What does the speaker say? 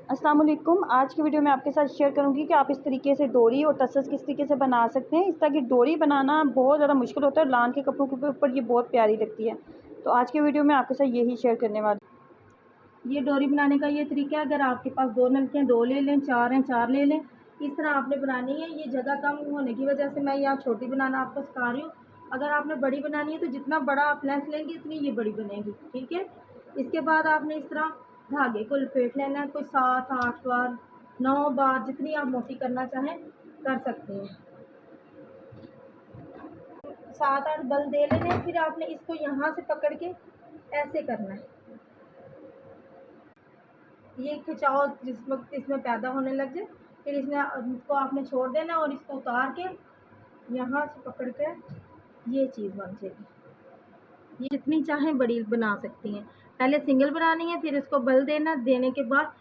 अस्सलाम वालेकुम। आज की वीडियो में आपके साथ शेयर करूंगी कि आप इस तरीके से डोरी और टसस किस तरीके से बना सकते हैं। इस तरह की डोरी बनाना बहुत ज़्यादा मुश्किल होता है और लान के कपड़ों के ऊपर ये बहुत प्यारी लगती है। तो आज की वीडियो में आपके साथ यही शेयर करने वाली। ये डोरी बनाने का ये तरीका है। अगर आपके पास 2 नलके हैं 2 ले लें, 4 हैं 4 ले लें। इस तरह आपने बनानी है। ये जगह कम होने की वजह से मैं यहाँ छोटी बनाना आपको सिखा रही हूँ। अगर आपने बड़ी बनानी है तो जितना बड़ा आप लेंथ लेंगे उतनी ये बड़ी बनेगी, ठीक है। इसके बाद आपने इस तरह धागे को लपेट लेना है। कोई 7 8 बार 9 बार जितनी आप मोटी करना चाहें कर सकते हैं। 7 8 बल दे लेने। फिर आपने इसको यहाँ से पकड़ के ऐसे करना है। ये खिंचाव जिस वक्त इसमें पैदा होने लग जाए फिर इसको आपने छोड़ देना और इसको उतार के यहाँ से पकड़ के ये चीज़ बन जाएगी। ये जितनी चाहें बड़ी बना सकती हैं। पहले सिंगल बनानी है, फिर इसको बल देना, देने के बाद